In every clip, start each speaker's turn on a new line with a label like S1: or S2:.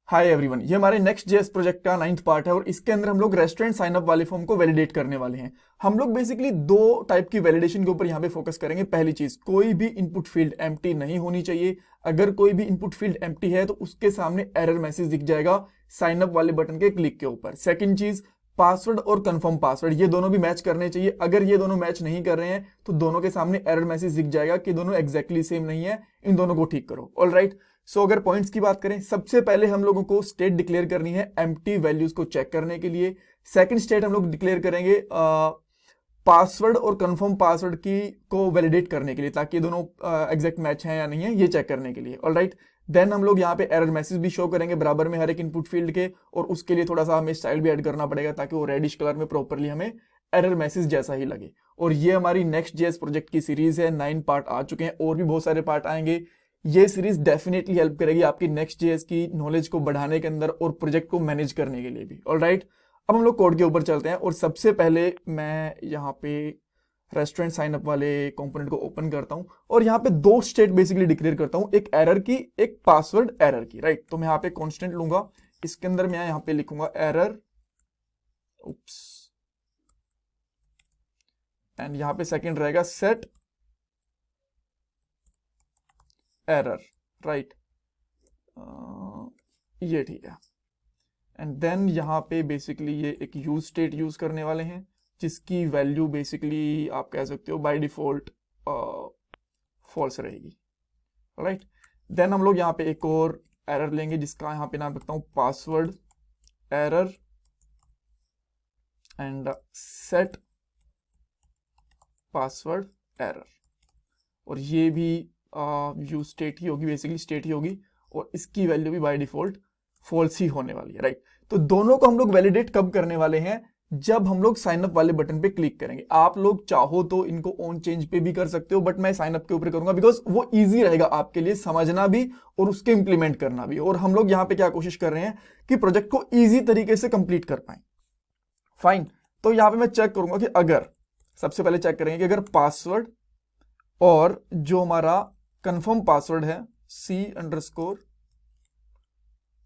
S1: Hi everyone, ये हमारे next JS project का 9th पार्ट है और इसके अंदर हम लोग रेस्टोरेंट साइन अप वाले फॉर्म को वैलिडेट करने वाले हैं। हम लोग बेसिकली दो टाइप की वैलिडेशन के ऊपर यहाँ पे फोकस करेंगे। पहली चीज, कोई भी इनपुट फील्ड एम्प्टी नहीं होनी चाहिए। अगर कोई भी इनपुट फील्ड एम्प्टी है तो उसके सामने एरर मैसेज दिख जाएगा साइन अप वाले बटन के क्लिक के ऊपर। सेकंड चीज, पासवर्ड और कंफर्म पासवर्ड ये दोनों भी मैच करने चाहिए। अगर ये दोनों मैच नहीं कर रहे हैं तो दोनों के सामने एरर मैसेज दिख जाएगा कि दोनों एग्जैक्टली सेम नहीं है, इन दोनों को ठीक करो। ऑलराइट, सो अगर पॉइंट्स की बात करें, सबसे पहले हम लोगों को स्टेट डिक्लेयर करनी है एम्प्टी वैल्यूज को चेक करने के लिए। सेकंड स्टेट हम लोग डिक्लेयर करेंगे पासवर्ड और कंफर्म पासवर्ड की को वैलिडेट करने के लिए, ताकि दोनों एग्जैक्ट मैच हैं या नहीं है ये चेक करने के लिए। ऑलराइट, देन हम लोग यहाँ पे एरर मैसेज भी शो करेंगे बराबर में हर एक इनपुट फील्ड के, और उसके लिए थोड़ा सा हमें स्टाइल भी ऐड करना पड़ेगा ताकि वो रेडिश कलर में प्रॉपरली हमें एरर मैसेज जैसा ही लगे। और ये हमारी नेक्स्ट जेएस प्रोजेक्ट की सीरीज है। 9 पार्ट आ चुके हैं और भी बहुत सारे पार्ट आएंगे। ये सीरीज डेफिनेटली हेल्प करेगी आपकी नेक्स्ट जेएस की नॉलेज को बढ़ाने के अंदर और प्रोजेक्ट को मैनेज करने के लिए भी। ऑलराइट, अब हम लोग कोड के ऊपर चलते हैं और सबसे पहले मैं यहाँ पे रेस्टोरेंट साइन अप वाले कंपोनेंट को ओपन करता हूं और यहाँ पे दो स्टेट बेसिकली डिक्लेयर करता हूं, एक एरर की, एक पासवर्ड एरर की। राइट, तो मैं यहाँ पे कांस्टेंट लूंगा, इसके अंदर मैं यहाँ पे लिखूंगा एरर, उप्स, एंड यहाँ पे सेकंड रहेगा सेट एरर। राइट, ये ठीक है। एंड देन यहाँ पे बेसिकली ये एक यूज स्टेट यूज करने वाले हैं जिसकी वैल्यू बेसिकली आप कह सकते हो बाय डिफॉल्ट फॉल्स रहेगी। राइट, देन हम लोग यहाँ पे एक और एरर लेंगे जिसका यहाँ पे नाम रखता हूँ password error, and set password error, और ये भी यूज स्टेट ही होगी, बेसिकली स्टेट ही होगी, और इसकी वैल्यू भी बाय डिफॉल्ट फॉल्स ही होने वाली है। राइट, तो दोनों को हम लोग वैलिडेट कब करने वाले हैं? जब हम लोग साइन अप वाले बटन पे क्लिक करेंगे। आप लोग चाहो तो इनको ऑन चेंज पे भी कर सकते हो, बट मैं साइन अप के ऊपर करूंगा बिकॉज वो इजी रहेगा आपके लिए समझना भी और उसके इंप्लीमेंट करना भी। और हम लोग यहाँ पे क्या कोशिश कर रहे हैं कि प्रोजेक्ट को इजी तरीके से कंप्लीट कर पाए। फाइन, तो यहाँ पे मैं चेक करूंगा कि अगर, सबसे पहले चेक करेंगे कि अगर पासवर्ड और जो हमारा कंफर्म पासवर्ड है C_,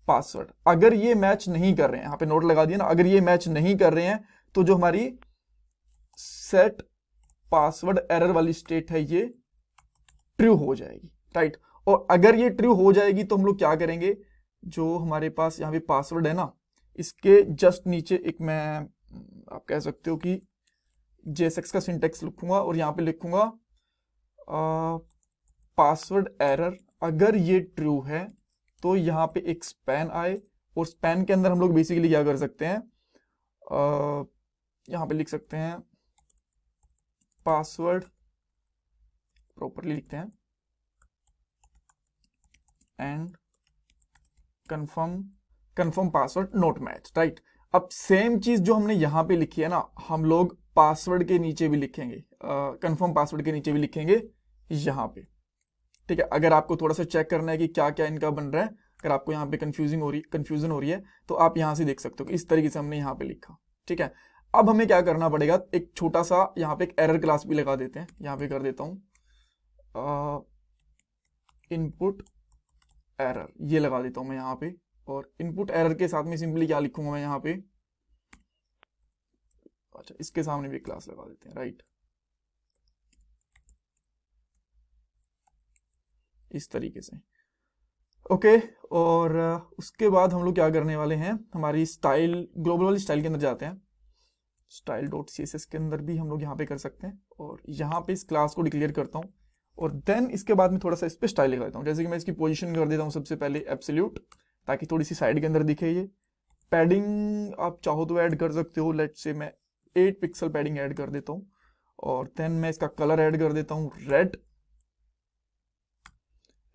S1: पासवर्ड, अगर ये मैच नहीं कर रहे हैं, यहां पे नोट लगा दिया ना, अगर ये मैच नहीं कर रहे हैं तो जो हमारी सेट पासवर्ड एरर वाली स्टेट है ये ट्रू हो जाएगी। राइट, और अगर ये ट्रू हो जाएगी तो हम लोग क्या करेंगे, जो हमारे पास यहाँ पे पासवर्ड है ना, इसके जस्ट नीचे एक, मैं आप कह सकते हो कि JSX का सिंटेक्स लिखूंगा और यहाँ पे लिखूंगा पासवर्ड एरर। अगर ये ट्रू है तो यहाँ पे एक स्पैन आए, और स्पैन के अंदर हम लोग बेसिकली क्या कर सकते हैं, यहाँ पे लिख सकते हैं पासवर्ड, प्रॉपरली लिखते हैं, and confirm password not match. Right, अब सेम चीज जो हमने यहाँ पे लिखी है ना, हम लोग पासवर्ड के नीचे भी लिखेंगे, कंफर्म पासवर्ड के नीचे भी लिखेंगे यहाँ पे। ठीक है, अगर आपको थोड़ा सा चेक करना है कि क्या क्या इनका बन रहा है, अगर आपको यहाँ पे कंफ्यूजन हो रही है तो आप यहाँ से देख सकते हो कि इस तरीके से हमने यहाँ पे लिखा। ठीक है, अब हमें क्या करना पड़ेगा, एक छोटा सा यहाँ पे एक एरर क्लास भी लगा देते हैं। यहाँ पे कर देता हूँ इनपुट एरर, ये लगा देता हूँ मैं यहाँ पे, और इनपुट एरर के साथ में सिंपली क्या लिखूंगा मैं यहाँ पे, अच्छा इसके सामने भी क्लास लगा देते हैं। राइट, इस तरीके से। ओके, और उसके बाद हम लोग क्या करने वाले हैं, हमारी स्टाइल, ग्लोबल वाली स्टाइल के अंदर जाते हैं। style.css के अंदर भी हम लोग यहाँ पे कर सकते हैं, और यहाँ पे इस क्लास को डिक्लेयर करता हूँ, और देन इसके बाद में थोड़ा सा इस पे स्टाइल लगा देता हूँ। जैसे कि मैं इसकी पोजीशन कर देता हूँ सबसे पहले एब्सोल्यूट, ताकि थोड़ी सी साइड के अंदर दिखे ये। पैडिंग आप चाहो तो ऐड कर सकते हो, लेट्स से मैं 8 पिक्सल पैडिंग ऐड कर देता हूँ, और देन मैं इसका कलर ऐड कर देता हूँ red,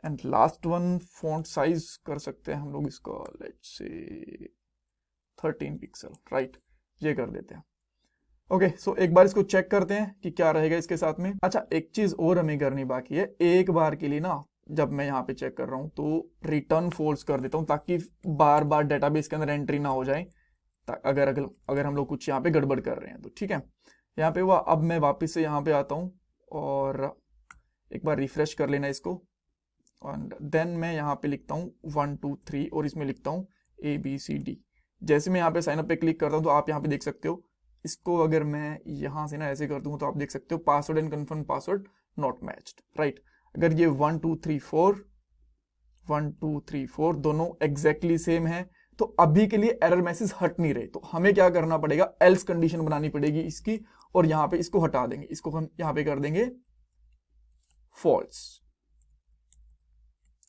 S1: and last one font size कर सकते हैं हम लोग इसका, लेट्स से 13 पिक्सल। राइट, ये कर देते हैं। ओके, सो एक बार इसको चेक करते हैं कि क्या रहेगा इसके साथ में। अच्छा, एक चीज और हमें करनी बाकी है, एक बार के लिए ना जब मैं यहाँ पे चेक कर रहा हूँ तो रिटर्न फॉल्स कर देता हूँ, ताकि बार बार डेटाबेस के अंदर एंट्री ना हो जाए, अगर अगर अगर हम लोग कुछ यहाँ पे गड़बड़ कर रहे हैं तो। ठीक है, यहाँ पे हुआ। अब मैं वापस से यहाँ पे आता हूँ और एक बार रिफ्रेश कर लेना इसको, एंड देन मैं यहाँ पे लिखता हूँ 1 2 3, और इसमें लिखता हूँ ABCD। जैसे मैं यहाँ पे साइन अप पे क्लिक करता हूँ तो आप यहाँ पे देख सकते हो, इसको अगर मैं यहाँ से ना ऐसे कर दूँ तो आप देख सकते हो password and confirm password not matched, right. अगर ये 1 2 3 4 1 2 3 4 दोनों एग्जैक्टली सेम है तो अभी के लिए एरर मैसेज हट नहीं रहे, तो हमें क्या करना पड़ेगा, एल्स कंडीशन बनानी पड़ेगी इसकी, और यहाँ पे इसको हटा देंगे, इसको हम यहाँ पे कर देंगे फॉल्स,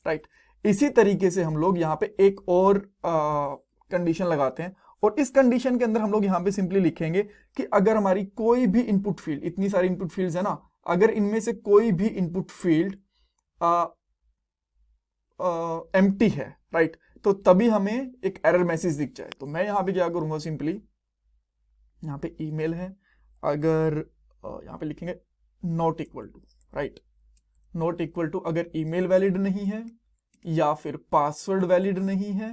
S1: राइट। इसी तरीके से हम लोग यहाँ पे एक और कंडीशन लगाते हैं, और इस कंडीशन के अंदर हम लोग यहाँ पे सिंपली लिखेंगे कि अगर हमारी कोई भी इनपुट फील्ड, इतनी सारी इनपुट फील्ड्स है ना, अगर इनमें से कोई भी इनपुट फील्ड एम्प्टी है, राइट, तो तभी हमें एक एरर मैसेज दिख जाए। तो मैं यहाँ पे क्या करूंगा, सिंपली यहाँ पे ईमेल है, अगर यहाँ पे लिखेंगे not equal to, right, not equal to, अगर ईमेल वैलिड नहीं है या फिर पासवर्ड वैलिड नहीं है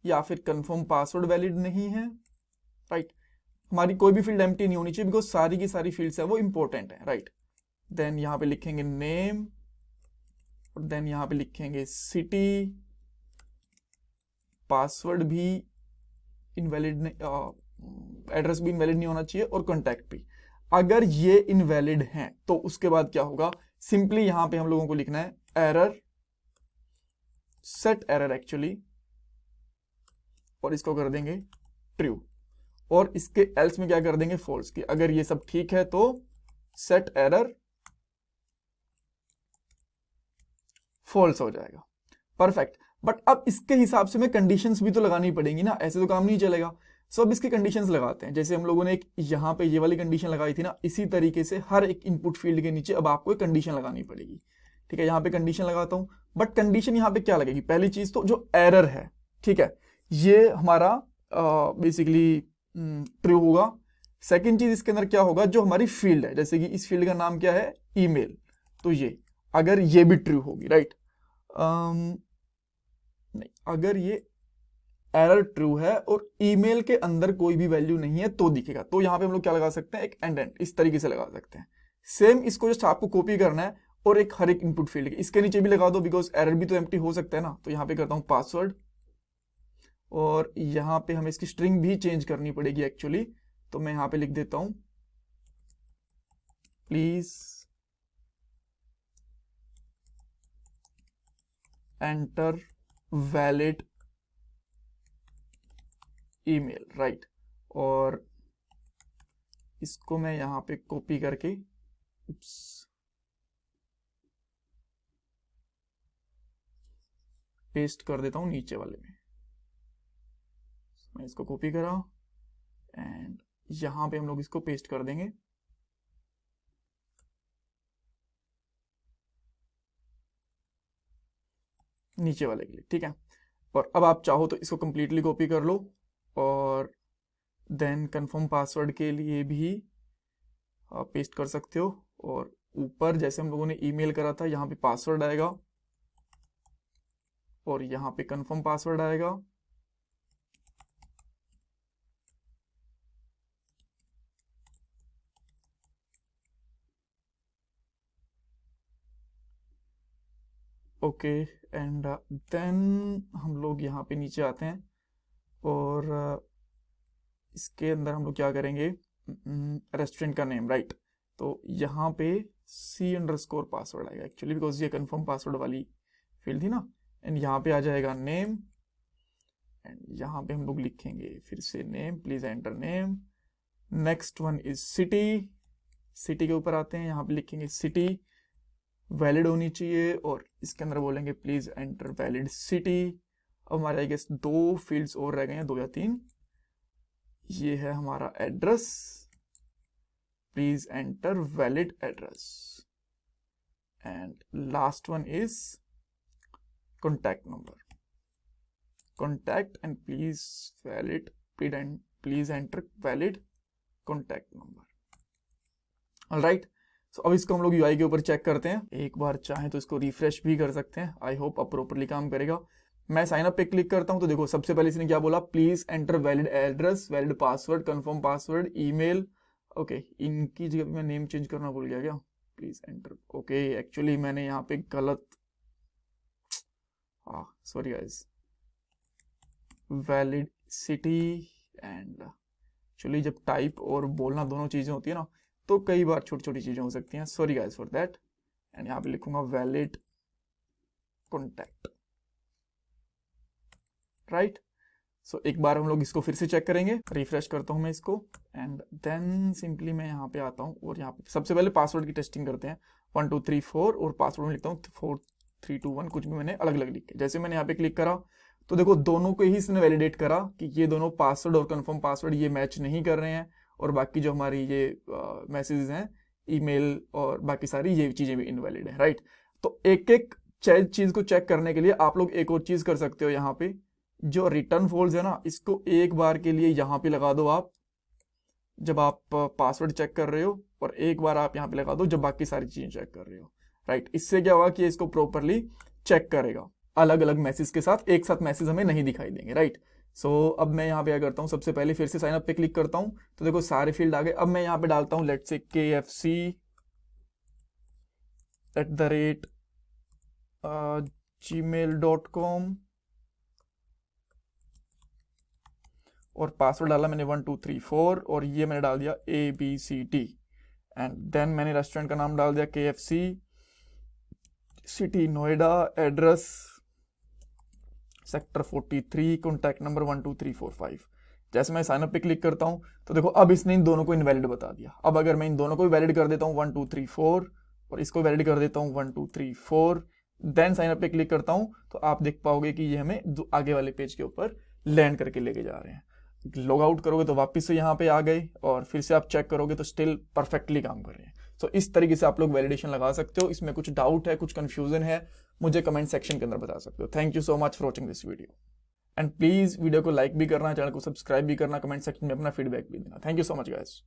S1: या फिर कंफर्म पासवर्ड वैलिड नहीं है, राइट, हमारी कोई भी फील्ड एम्प्टी नहीं होनी चाहिए, बिकॉज सारी की सारी फील्ड्स है वो इंपॉर्टेंट है, राइट। देन यहाँ पे लिखेंगे नेम, और देन यहाँ पे लिखेंगे सिटी, पासवर्ड भी इनवैलिड नहीं, एड्रेस भी इनवैलिड नहीं होना चाहिए, और कॉन्टैक्ट भी। अगर ये इनवैलिड हैं तो उसके बाद क्या होगा, सिंपली यहां पे हम लोगों को लिखना है एरर, सेट एरर एक्चुअली, और इसको कर देंगे ट्रू, और इसके एल्स में क्या कर देंगे फॉल्स की। अगर ये सब ठीक है तो सेट एरर फॉल्स हो जाएगा, परफेक्ट। बट अब इसके हिसाब से हमें कंडीशंस भी तो लगानी पड़ेंगी ना, ऐसे तो काम नहीं चलेगा। सो अब इसकी कंडीशंस लगाते हैं, जैसे हम लोगों ने एक यहाँ पे ये वाली कंडीशन लगाई थी ना, इसी तरीके से हर एक इनपुट फील्ड के नीचे अब आपको एक कंडीशन लगानी पड़ेगी, ठीक है। यहाँ पे कंडीशन लगाता हूँ, बट कंडीशन यहाँ पे क्या लगेगी, पहली चीज तो जो एरर है, ठीक है, ये हमारा बेसिकली ट्रू होगा। सेकेंड चीज इसके अंदर क्या होगा, जो हमारी फील्ड है, जैसे कि इस फील्ड का नाम क्या है, ईमेल, तो ये अगर ये भी ट्रू होगी, राइट, नहीं, अगर ये एरर ट्रू है और ईमेल के अंदर कोई भी वैल्यू नहीं है तो दिखेगा, तो यहां पे हम लोग क्या लगा सकते हैं, एक एंड इस तरीके से लगा सकते हैं। सेम इसको जस्ट आपको कॉपी करना है और एक हर एक इनपुट फील्ड के इसके नीचे भी लगा दो, बिकॉज एरर भी तो एम्प्टी हो सकता है ना। तो यहां पे करता हूं पासवर्ड, और यहां पे हमें इसकी स्ट्रिंग भी चेंज करनी पड़ेगी एक्चुअली, तो मैं यहां पे लिख देता हूं please enter valid email, right, और इसको मैं यहां पे कॉपी करके पेस्ट कर देता हूं नीचे वाले में। मैं इसको कॉपी करा एंड यहां पे हम लोग इसको पेस्ट कर देंगे, नीचे वाले के लिए, ठीक है। और अब आप चाहो तो इसको कंप्लीटली कॉपी कर लो, और देन कंफर्म पासवर्ड के लिए भी आप पेस्ट कर सकते हो, और ऊपर जैसे हम लोगों ने ईमेल करा था यहाँ पे पासवर्ड आएगा और यहाँ पे कंफर्म पासवर्ड आएगा, ओके। एंड देन हम लोग यहाँ पे नीचे आते हैं, और इसके अंदर हम लोग क्या करेंगे, रेस्टोरेंट का नेम, राइट, तो यहाँ पे C_पासवर्ड आएगा एक्चुअली, बिकॉज ये कंफर्म पासवर्ड वाली फील्ड थी ना। एंड यहाँ पे आ जाएगा नेम, एंड यहाँ पे हम लोग लिखेंगे फिर से name, please enter name. Next one is city, city के ऊपर आते हैं, यहाँ पे लिखेंगे सिटी वैलिड होनी चाहिए, और इसके अंदर बोलेंगे प्लीज एंटर वैलिड सिटी। अब हमारे आई गेस 2 फील्ड्स और रह गए हैं, 2 या 3। ये है हमारा address, please enter valid address, and last one is contact number, contact and please valid, please enter valid contact number. Alright, so अब इसको हम लोग यूआई के ऊपर चेक करते हैं, एक बार चाहें तो इसको रिफ्रेश भी कर सकते हैं, आई होप अब प्रॉपरली काम करेगा। मैं साइन अप पे क्लिक करता हूं तो देखो सबसे पहले इसने क्या बोला, please enter valid address, valid password, confirm password, email, okay. इनकी जगह मैं नेम चेंज करना भूल गया क्या, प्लीज एंटर, ओके, एक्चुअली मैंने यहाँ पे गलत, sorry guys, validity and actually जब टाइप और बोलना दोनों चीज़ें होती है ना तो कई बार छोटी छोटी चीज़ें हो सकती हैं, sorry guys for that. And यहाँ पे लिखूंगा वैलिड कॉन्टैक्ट, राइट। सो एक बार हम लोग इसको फिर से चेक करेंगे, रिफ्रेश करता हूँ मैं इसको एंड देन सिंपली मैं यहाँ पे आता हूँ और यहाँ पे सबसे पहले पासवर्ड की टेस्टिंग करते हैं। 1 2 3 4 और पासवर्ड में लिखता हूँ 4 3 2 1, कुछ भी मैंने अलग अलग लिखे। जैसे मैंने यहाँ पे क्लिक करा तो देखो दोनों को ही इसने वैलिडेट करा कि ये दोनों पासवर्ड और कंफर्म पासवर्ड ये मैच नहीं कर रहे हैं, और बाकी जो हमारी ये मैसेजेस हैं ईमेल और बाकी सारी ये चीज़ें भी इनवैलिड है, राइट। तो एक एक चीज़ को चेक करने के लिए आप लोग एक और चीज़ कर सकते हो, यहाँ पे जो रिटर्न फॉल्स है ना इसको एक बार के लिए यहाँ पे लगा दो आप जब आप पासवर्ड चेक कर रहे हो, और एक बार आप यहाँ पे लगा दो जब बाकी सारी चीजें चेक कर रहे हो, राइट। इससे क्या होगा कि इसको प्रॉपरली चेक करेगा, अलग अलग मैसेज के साथ एक साथ मैसेज हमें नहीं दिखाई देंगे, राइट। सो अब मैं यहाँ पे क्या करता हूँ, सबसे पहले फिर से साइन अप पे क्लिक करता हूँ तो देखो सारे फील्ड आ गए। अब मैं यहाँ पे डालता हूँ लेट्स से kfc@gmail.com और पासवर्ड डाला मैंने 1 2 3 4 और ये मैंने डाल दिया ABCD एंड देन मैंने रेस्टोरेंट का नाम डाल दिया KFC, city Noida, address sector 43, contact number 1 2 3 4 5। जैसे मैं साइन अप पे क्लिक करता हूँ तो देखो अब इसने इन दोनों को इनवैलिड बता दिया। अब अगर मैं इन दोनों को भी वैलिड कर देता हूँ 1 2 3 4 और इसको वैलिड कर देता हूँ 1 2 3 4, देन साइन अप पे क्लिक करता हूँ तो आप देख पाओगे कि ये हमें आगे वाले पेज के ऊपर लैंड करके लेके जा रहे हैं। लॉग आउट करोगे तो वापस से यहाँ पे आ गए और फिर से आप चेक करोगे तो स्टिल परफेक्टली काम कर रहे हैं। सो इस तरीके से आप लोग वैलिडेशन लगा सकते हो। इसमें कुछ डाउट है, कुछ कंफ्यूजन है, मुझे कमेंट सेक्शन के अंदर बता सकते हो। Thank you so much for watching this video and please video को लाइक भी करना, चैनल को सब्सक्राइब भी करना, कमेंट सेक्शन में अपना फीडबैक भी देना। Thank you so much guys.